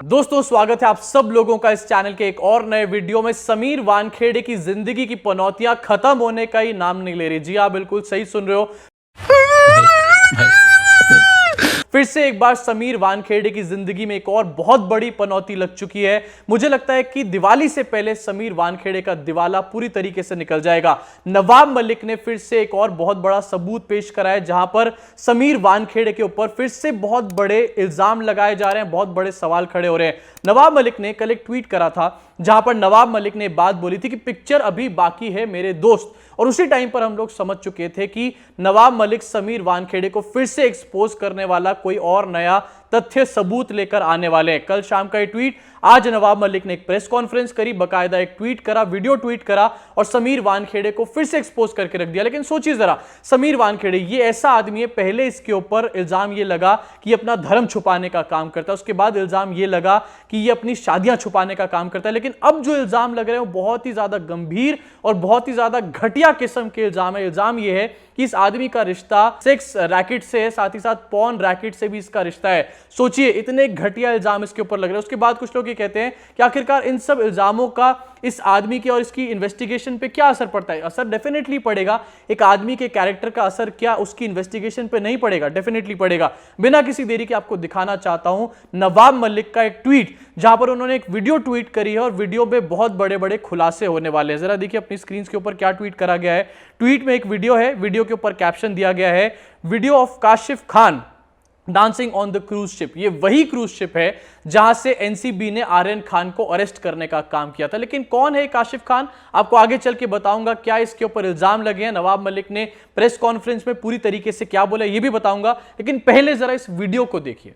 दोस्तों स्वागत है आप सब लोगों का इस चैनल के एक और नए वीडियो में। समीर वानखेड़े की जिंदगी की पनौतियां खत्म होने का ही नाम नहीं ले रही। जी आप बिल्कुल सही सुन रहे हो। फिर से एक बार समीर वानखेड़े की जिंदगी में एक और बहुत बड़ी पनौती लग चुकी है। मुझे लगता है कि दिवाली से पहले समीर वानखेड़े का दिवाला पूरी तरीके से निकल जाएगा। नवाब मलिक ने फिर से एक और बहुत बड़ा सबूत पेश करा है, जहां पर समीर वानखेड़े के ऊपर फिर से बहुत बड़े इल्जाम लगाए जा रहे हैं, बहुत बड़े सवाल खड़े हो रहे हैं। नवाब मलिक ने कल एक ट्वीट करा था, जहां पर नवाब मलिक ने बात बोली थी कि पिक्चर अभी बाकी है मेरे दोस्त, और उसी टाइम पर हम लोग समझ चुके थे कि नवाब मलिक समीर वानखेड़े को फिर से एक्सपोज करने वाला कोई और नया तथ्य सबूत लेकर आने वाले हैं। कल शाम का ये ट्वीट, आज नवाब मलिक ने एक प्रेस कॉन्फ्रेंस करी, बकायदा एक ट्वीट करा, वीडियो ट्वीट करा और समीर वानखेड़े को फिर से एक्सपोज करके रख दिया। लेकिन सोचिए जरा, समीर वानखेड़े ये ऐसा आदमी है, पहले इसके ऊपर इल्जाम ये लगा कि ये अपना धर्म छुपाने का काम करता है, उसके बाद इल्जाम ये लगा कि ये अपनी शादियां छुपाने का काम करता है। लेकिन अब जो इल्जाम लग रहे हैं वो बहुत ही ज्यादा गंभीर और बहुत ही ज्यादा घटिया किस्म के इल्जाम है। इल्जाम ये है कि इस आदमी का रिश्ता सेक्स रैकेट से है, साथ ही साथ पॉर्न रैकेट से भी इसका रिश्ता है। सोचिए, इतने घटिया इल्जाम इसके ऊपर लग रहे हैं। उसके बाद कुछ लोग ये कहते हैं कि आखिरकार इन सब इल्जामों का इस आदमी की और इसकी इन्वेस्टिगेशन पे क्या असर पड़ता है। असर डेफिनेटली पड़ेगा। एक आदमी के कैरेक्टर का असर क्या उसकी इन्वेस्टिगेशन पे नहीं पड़ेगा? डेफिनेटली पड़ेगा। बिना किसी देरी के आपको दिखाना चाहता हूं नवाब मलिक का एक ट्वीट, जहां पर उन्होंने एक वीडियो ट्वीट करी है और वीडियो में बहुत बड़े बड़े खुलासे होने वाले हैं। जरा देखिए अपनी स्क्रीन के ऊपर क्या ट्वीट करा गया है। ट्वीट में एक वीडियो है, वीडियो के ऊपर कैप्शन दिया गया है, video of Kashif Khan dancing on the cruise ship. ये वही क्रूज शिप है जहां से एनसीबी ने आर्यन खान को अरेस्ट करने का काम किया था। लेकिन कौन है काशिफ खान, आपको आगे चल के बताऊंगा। क्या इसके ऊपर इल्जाम लगे हैं, नवाब मलिक ने प्रेस कॉन्फ्रेंस में पूरी तरीके से क्या बोला, ये भी बताऊंगा। लेकिन पहले जरा इस वीडियो को देखिए।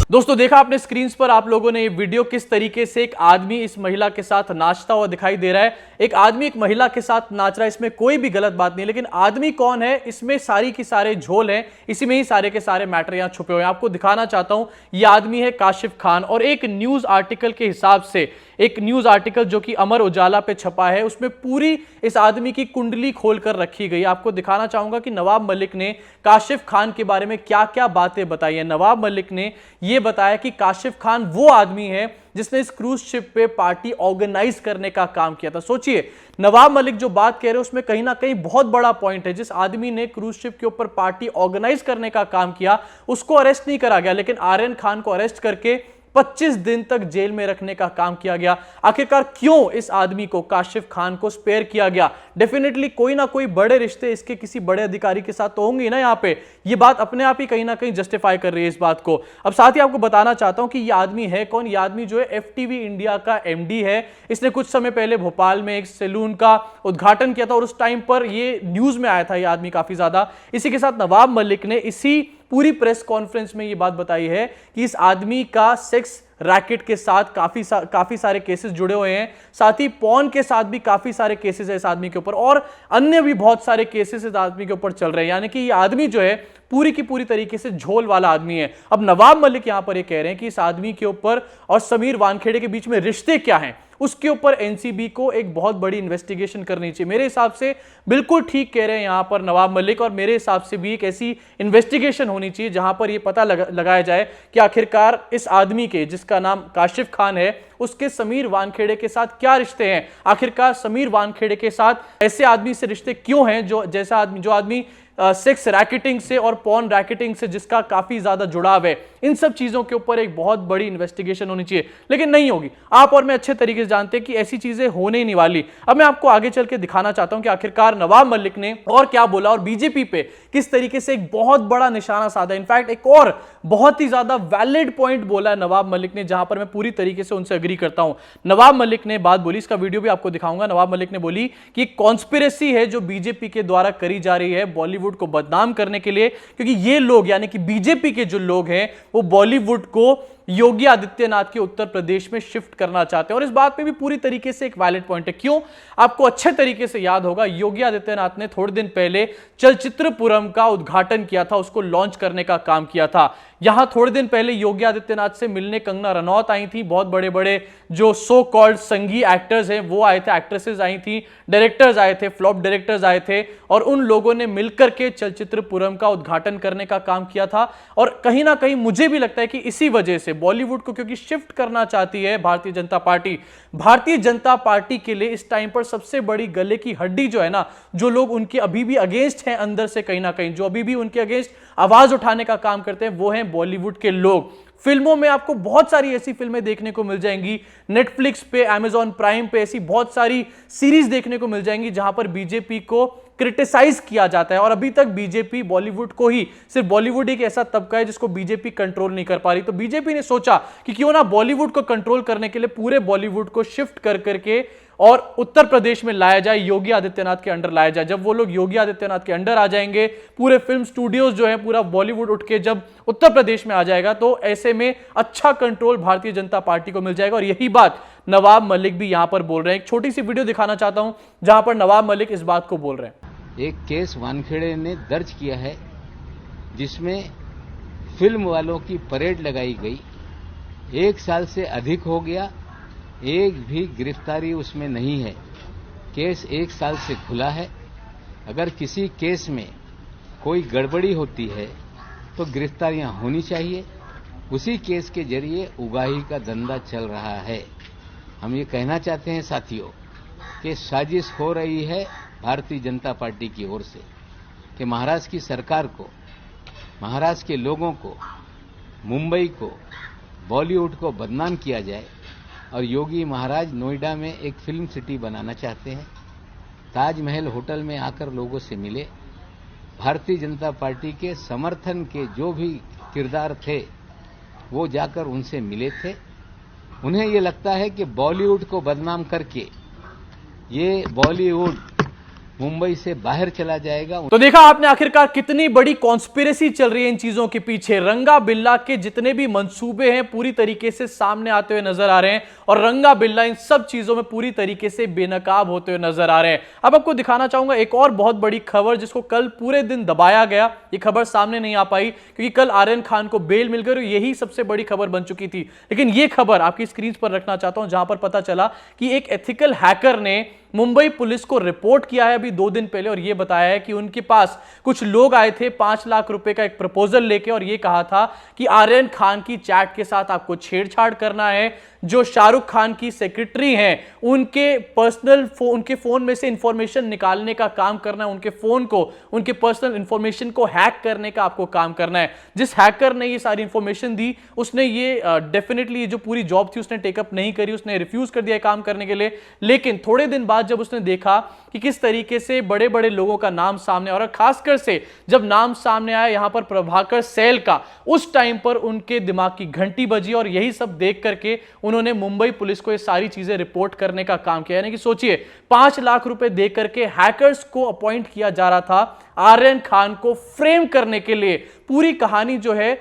दोस्तों देखा आपने स्क्रीन पर आप लोगों ने ये वीडियो, किस तरीके से एक आदमी इस महिला के साथ नाचता हुआ दिखाई दे रहा है। एक आदमी एक महिला के साथ नाच रहा है, इसमें कोई भी गलत बात नहीं, लेकिन आदमी कौन है इसमें सारी की सारे झोल हैं, इसी में ही सारे के सारे मैटर यहां छुपे हुए हैं। आपको दिखाना चाहता हूं, यह आदमी है काशिफ खान। और एक न्यूज आर्टिकल के हिसाब से, एक न्यूज आर्टिकल जो कि अमर उजाला पे छपा है, उसमें पूरी इस आदमी की कुंडली खोलकर रखी गई। आपको दिखाना चाहूंगा कि नवाब मलिक ने काशिफ खान के बारे में क्या क्या बातें बताई है। नवाब मलिक ने यह बताया कि काशिफ खान वो आदमी है जिसने इस क्रूज शिप पे पार्टी ऑर्गेनाइज करने का काम किया था। सोचिए, नवाब मलिक जो बात कह रहे हैं उसमें कहीं ना कहीं बहुत बड़ा पॉइंट है। जिस आदमी ने क्रूज शिप के ऊपर पार्टी ऑर्गेनाइज करने का काम किया उसको अरेस्ट नहीं करा गया, लेकिन आर्यन खान को अरेस्ट करके 25 दिन तक जेल में रखने का काम किया गया। आखिरकार क्यों इस आदमी को, काशिफ खान को स्पेयर किया गया? डेफिनेटली कोई ना कोई बड़े रिश्ते इसके किसी बड़े अधिकारी के साथ तो होंगे ना। यहां पे ये बात अपने आप ही कहीं ना कहीं जस्टिफाई कर रही है इस बात को। अब साथ ही आपको बताना चाहता हूं कि ये आदमी है कौन। ये आदमी जो है एफटीवी इंडिया का एमडी है। इसने कुछ समय पहले भोपाल में एक सैलून का उद्घाटन किया था और उस टाइम पर ये न्यूज में आया था ये आदमी काफी ज्यादा। इसी के साथ नवाब मलिक ने इसी पूरी प्रेस कॉन्फ्रेंस में यह बात बताई है कि इस आदमी का सेक्स रैकेट के साथ काफी सारे केसेस जुड़े हुए हैं, साथ ही पॉर्न के साथ भी काफी सारे केसेस है इस आदमी के ऊपर, और अन्य भी बहुत सारे केसेस इस आदमी के ऊपर चल रहे हैं। यानी कि ये आदमी जो है पूरी की पूरी तरीके से झोल वाला आदमी है। अब नवाब मलिक यहां पर ये कह रहे हैं कि इस आदमी के ऊपर और समीर वानखेड़े के बीच में रिश्ते क्या हैं, उसके ऊपर एनसीबी को एक बहुत बड़ी इन्वेस्टिगेशन करनी चाहिए। मेरे हिसाब से बिल्कुल ठीक कह रहे हैं यहां पर नवाब मलिक, और मेरे हिसाब से भी एक ऐसी इन्वेस्टिगेशन होनी चाहिए जहां पर यह पता लगाया जाए कि आखिरकार इस आदमी के, जिसका नाम काशिफ खान है, उसके समीर वानखेड़े के साथ क्या रिश्ते हैं। आखिरकार समीर वानखेड़े के साथ ऐसे आदमी से रिश्ते क्यों हैं जो आदमी सेक्स रैकेटिंग से और पॉर्न रैकेटिंग से जिसका काफी ज्यादा जुड़ाव है। इन सब चीजों के ऊपर एक बहुत बड़ी इन्वेस्टिगेशन होनी चाहिए, लेकिन नहीं होगी। आप और मैं अच्छे तरीके से जानते हैं कि ऐसी चीजें होने ही नहीं वाली। अब मैं आपको आगे चल के दिखाना चाहता हूं कि आखिरकार नवाब मलिक ने और क्या बोला और बीजेपी पे किस तरीके से एक बहुत बड़ा निशाना साधा। इनफैक्ट एक और बहुत ही ज्यादा वैलिड पॉइंट बोला है नवाब मलिक ने, जहां पर मैं पूरी तरीके से उनसे एग्री करता हूं। नवाब मलिक ने बात बोली, इसका वीडियो भी आपको दिखाऊंगा। नवाब मलिक ने बोली कि कॉन्स्पिरेसी है जो बीजेपी के द्वारा करी जा रही है बॉलीवुड को बदनाम करने के लिए, क्योंकि ये लोग यानी कि बीजेपी के जो लोग हैं वो बॉलीवुड को योगी आदित्यनाथ के उत्तर प्रदेश में शिफ्ट करना चाहते हैं। और इस बात पे भी पूरी तरीके से एक वैलिड पॉइंट है। क्यों? आपको अच्छे तरीके से याद होगा, योगी आदित्यनाथ ने थोड़े दिन पहले चलचित्रपुरम का उद्घाटन किया था, उसको लॉन्च करने का काम किया था। यहां थोड़े दिन पहले योगी आदित्यनाथ से मिलने कंगना रनौत आई थी, बहुत बड़े बड़े जो सो कॉल्ड संगी एक्टर्स हैं वो आए थे, एक्ट्रेसेस आई थी, डायरेक्टर्स आए थे, फ्लॉप डायरेक्टर्स आए थे, और उन लोगों ने मिलकर के चलचित्रपुरम का उद्घाटन करने का काम किया था। और कहीं ना कहीं मुझे भी लगता है कि इसी वजह से बॉलीवुड को क्योंकि शिफ्ट करना चाहती है भारतीय जनता पार्टी, भारतीय जनता पार्टी के लिए इस टाइम पर सबसे बड़ी गले की हड्डी जो है ना, जो लोग उनके अभी भी अगेंस्ट हैं अंदर से, कहीं ना कहीं जो अभी भी उनके अगेंस्ट आवाज उठाने का काम करते हैं, वो हैं बॉलीवुड के लोग। फिल्मों में आपको बहुत सारी ऐसी फिल्में देखने को मिल जाएंगी, नेटफ्लिक्स पे, अमेजॉन प्राइम पे ऐसी बहुत सारी सीरीज देखने को मिल जाएंगी जहां पर बीजेपी को क्रिटिसाइज किया जाता है। और अभी तक बीजेपी बॉलीवुड को ही, सिर्फ बॉलीवुड एक ऐसा तबका है जिसको बीजेपी कंट्रोल नहीं कर पा रही, तो बीजेपी ने सोचा कि क्यों ना बॉलीवुड को कंट्रोल करने के लिए पूरे बॉलीवुड को शिफ्ट कर करके और उत्तर प्रदेश में लाया जाए, योगी आदित्यनाथ के अंडर लाया जाए। जब वो लोग योगी आदित्यनाथ के अंडर आ जाएंगे, पूरे फिल्म स्टूडियोज जो है, पूरा बॉलीवुड उठ के जब उत्तर प्रदेश में आ जाएगा, तो ऐसे में अच्छा कंट्रोल भारतीय जनता पार्टी को मिल जाएगा। और यही बात नवाब मलिक भी यहां पर बोल रहे हैं। एक छोटी सी वीडियो दिखाना चाहता हूं जहां पर नवाब मलिक इस बात को बोल रहे हैं। एक केस वानखेड़े ने दर्ज किया है जिसमें फिल्म वालों की परेड लगाई गई, 1 साल से अधिक हो गया, एक भी गिरफ्तारी उसमें नहीं है। केस 1 साल से खुला है। अगर किसी केस में कोई गड़बड़ी होती है तो गिरफ्तारियां होनी चाहिए। उसी केस के जरिए उगाही का धंधा चल रहा है। हम ये कहना चाहते हैं साथियों कि साजिश हो रही है भारतीय जनता पार्टी की ओर से कि महाराष्ट्र की सरकार को, महाराष्ट्र के लोगों को, मुंबई को, बॉलीवुड को बदनाम किया जाए। और योगी महाराज नोएडा में एक फिल्म सिटी बनाना चाहते हैं। ताजमहल होटल में आकर लोगों से मिले। भारतीय जनता पार्टी के समर्थन के जो भी किरदार थे वो जाकर उनसे मिले थे। उन्हें ये लगता है कि बॉलीवुड को बदनाम करके ये बॉलीवुड मुंबई से बाहर चला जाएगा। तो देखा आपने आखिरकार कितनी बड़ी कॉन्स्पिरेसी चल रही है इन चीजों के पीछे। रंगा बिल्ला के जितने भी मंसूबे हैं पूरी तरीके से सामने आते हुए नजर आ रहे हैं, और रंगा बिल्ला इन सब चीजों में पूरी तरीके से बेनकाब होते हुए नजर आ रहे हैं। अब आपको दिखाना चाहूंगा एक और बहुत बड़ी खबर जिसको कल पूरे दिन दबाया गया। ये खबर सामने नहीं आ पाई क्योंकि कल आर्यन खान को बेल मिल गई, यही सबसे बड़ी खबर बन चुकी थी। लेकिन ये खबर आपकी स्क्रीन पर रखना चाहता हूं जहां पर पता चला कि एक एथिकल हैकर ने मुंबई पुलिस को रिपोर्ट किया है अभी 2 दिन पहले, और यह बताया है कि उनके पास कुछ लोग आए थे 5 लाख रुपए का एक प्रपोजल लेके, और यह कहा था कि आर्यन खान की चैट के साथ आपको छेड़छाड़ करना है। जो शाहरुख खान की सेक्रेटरी हैं उनके पर्सनल उनके फोन में से इंफॉर्मेशन निकालने का काम करना है, उनके फोन को, उनके पर्सनल इंफॉर्मेशन को हैक करने का आपको काम करना है। जिस हैकर ने ये सारी इंफॉर्मेशन दी उसने ये डेफिनेटली जो पूरी जॉब थी उसने टेकअप नहीं करी, उसने रिफ्यूज कर दिया काम करने के लिए। लेकिन थोड़े दिन बाद जब उसने देखा कि किस तरीके से बड़े बड़े लोगों का नाम सामने, और खासकर से जब नाम सामने आया यहां पर प्रभाकर सैल का, उस टाइम पर उनके दिमाग की घंटी बजी, और यही सब देख करके उन्होंने मुंबई पुलिस को ये सारी चीजें रिपोर्ट करने का काम किया। यानी कि सोचिए 5 लाख रुपए देकर करके हैकर्स को अपॉइंट किया जा रहा था आर्यन खान को फ्रेम करने के लिए। पूरी कहानी जो है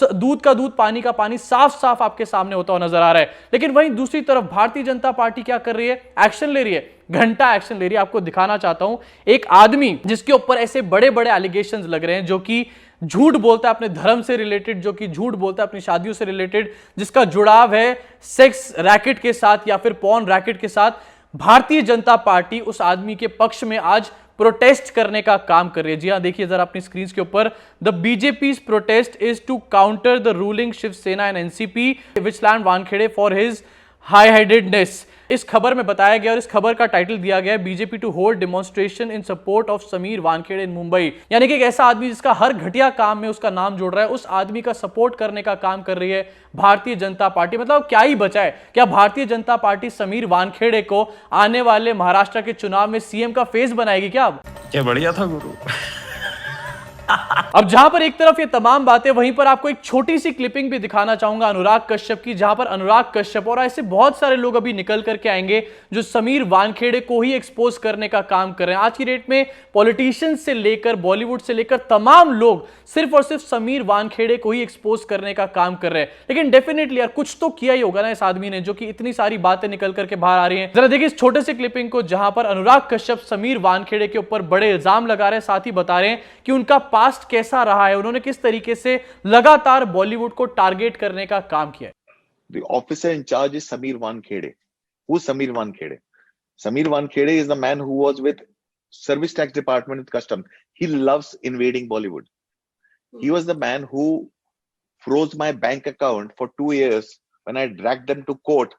दूध का दूध पानी का पानी साफ साफ आपके सामने होता हुआ नजर आ रहा है। लेकिन वहीं दूसरी तरफ भारतीय जनता पार्टी क्या कर रही है? एक्शन ले रही है, घंटा एक्शन ले रही है। आपको दिखाना चाहता हूं एक आदमी जिसके ऊपर ऐसे बड़े बड़े एलिगेशंस लग रहे हैं, जो कि झूठ बोलता है अपने धर्म से रिलेटेड, जो कि झूठ बोलता है अपनी शादियों से रिलेटेड, जिसका जुड़ाव है सेक्स रैकेट के साथ या फिर पॉर्न रैकेट के साथ। भारतीय जनता पार्टी उस आदमी के पक्ष में आज प्रोटेस्ट करने का काम कर रही है। जी हां, देखिए जरा अपनी स्क्रीन के ऊपर, the BJP's protest is to counter the ruling Shiv Sena and NCP which slammed Wankhede for his high headedness. इस खबर में बताया गया और इस खबर का टाइटल दिया गया है BJP to hold demonstration in support of Sameer Wankhede in Mumbai. यानी कि एक ऐसा आदमी जिसका हर घटिया काम में उसका नाम जुड़ रहा है, उस आदमी का सपोर्ट करने का काम कर रही है भारतीय जनता पार्टी। मतलब क्या ही बचा है? क्या भारतीय जनता पार्टी समीर वानखेड़े को आने वाले महाराष्ट्र के चुनाव में सीएम का फेस बनाएगी क्या? क्या बढ़िया था गुरु। अब जहां पर एक तरफ ये तमाम बातें, वहीं पर आपको एक छोटी सी क्लिपिंग भी दिखाना चाहूंगा अनुराग कश्यप की, जहां पर अनुराग कश्यप और ऐसे बहुत सारे लोग अभी निकल करके आएंगे जो समीर वानखेड़े को ही एक्सपोज करने का काम कर रहे हैं। आज की डेट में पॉलिटिशियंस से लेकर बॉलीवुड से लेकर तमाम लोग सिर्फ और सिर्फ समीर वानखेड़े को ही एक्सपोज करने का काम कर रहे हैं। लेकिन डेफिनेटली यार कुछ तो किया ही होगा ना इस आदमी ने, जो कि इतनी सारी बातें निकल करके बाहर आ रही हैं। जरा देखिए इस छोटे से क्लिपिंग को, जहां पर अनुराग कश्यप समीर वानखेड़े के ऊपर बड़े इल्जाम लगा रहे हैं, साथ ही बता रहे हैं कि उनका पास्ट कैसा रहा है, उन्होंने किस तरीके से लगातार बॉलीवुड को टारगेट करने का काम किया है। The officer in charge is Sameer Wankhede. Who's Sameer Wankhede? Sameer Wankhede is the man who was with Service Tax Department with Customs. He loves invading Bollywood. He was the man who froze my bank account for 2 years when I dragged them to court.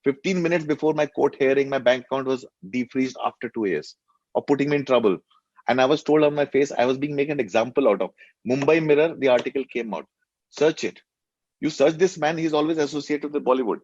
15 minutes before my court hearing, my bank account was defreezed after 2 years of putting me in trouble. And I was told on my face, I was being made an example out of. Mumbai Mirror, the article came out. Search it. You search this man, he's always associated with Bollywood.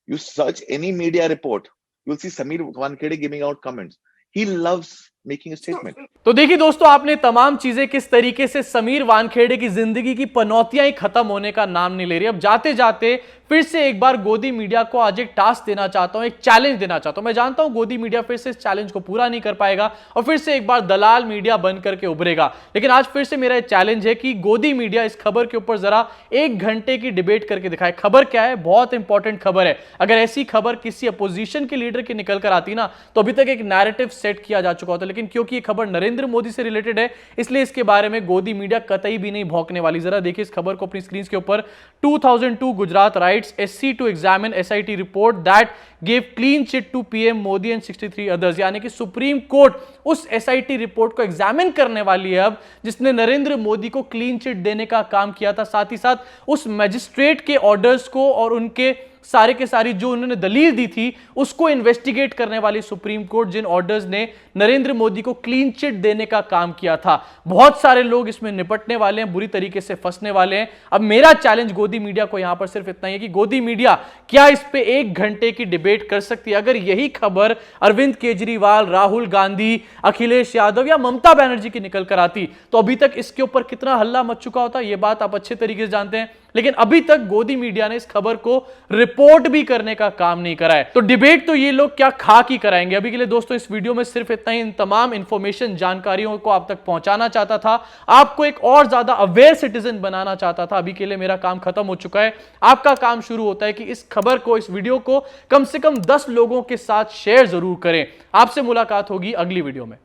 You search any media report, you'll see Sameer Wankhede giving out comments. He loves making a statement. तो देखिए दोस्तों, आपने तमाम चीजें किस तरीके से समीर वानखेड़े की जिंदगी की पनौतियां ही खत्म होने का नाम नहीं ले रही। अब जाते जाते फिर से एक बार गोदी मीडिया को आज एक टास्क देना चाहता हूं, एक चैलेंज देना चाहता हूं। मैं जानता हूं गोदी मीडिया फिर से इस चैलेंज को पूरा नहीं कर पाएगा और फिर से एक बार दलाल मीडिया बन करके उभरेगा। लेकिन आज फिर से मेरा चैलेंज है कि गोदी मीडिया इस खबर के ऊपर जरा 1 घंटे की डिबेट करके दिखाए। खबर क्या है? बहुत इंपॉर्टेंट खबर है। अगर ऐसी खबर किसी अपोजिशन के लीडर की निकल कर आती ना, तो अभी तक एक नैरेटिव सेट किया जा चुका होता। लेकिन क्योंकि ये खबर नरेंद्र मोदी से रिलेटेड है, इसलिए इसके बारे में गोदी मीडिया कतई भी नहीं भौंकने वाली। जरा देखिए इस खबर को अपनी स्क्रीन के ऊपर। 2002 Gujarat rights SC to examine SIT report that gave clean chit to PM Modi and 63 others। यानी कि सुप्रीम कोर्ट उस SIT रिपोर्ट को एग्जामिन करने वाली है अब, जिसने नरेंद्र मोदी को क्लीन चिट देने का काम किया था। साथ ही साथ उस मैजिस्ट्रेट के ऑर्डर्स को और उनके सारे के सारी जो उन्होंने दलील दी थी उसको इन्वेस्टिगेट करने वाली सुप्रीम कोर्ट, जिन ऑर्डर्स ने नरेंद्र मोदी को क्लीन चिट देने का काम किया था। बहुत सारे लोग इसमें निपटने वाले हैं, बुरी तरीके से फंसने वाले हैं। अब मेरा चैलेंज गोदी मीडिया को यहां पर सिर्फ इतना ही है कि गोदी मीडिया क्या इस पे 1 घंटे की डिबेट कर सकती है? अगर यही खबर अरविंद केजरीवाल, राहुल गांधी, अखिलेश यादव या ममता बनर्जी की निकल कर आती, तो अभी तक इसके ऊपर कितना हल्ला मच चुका होता। यह बात आप अच्छे तरीके से जानते हैं। लेकिन अभी तक गोदी मीडिया ने इस खबर को रिपोर्ट भी करने का काम नहीं करा है। तो डिबेट तो ये लोग क्या खा की कराएंगे। अभी के लिए दोस्तों इस वीडियो में सिर्फ इतना ही। इन तमाम इंफॉर्मेशन, जानकारियों को आप तक पहुंचाना चाहता था, आपको एक और ज्यादा अवेयर सिटीजन बनाना चाहता था। अभी के लिए मेरा काम खत्म हो चुका है। आपका काम शुरू होता है कि इस खबर को, इस वीडियो को कम से कम 10 लोगों के साथ शेयर जरूर करें। आपसे मुलाकात होगी अगली वीडियो में।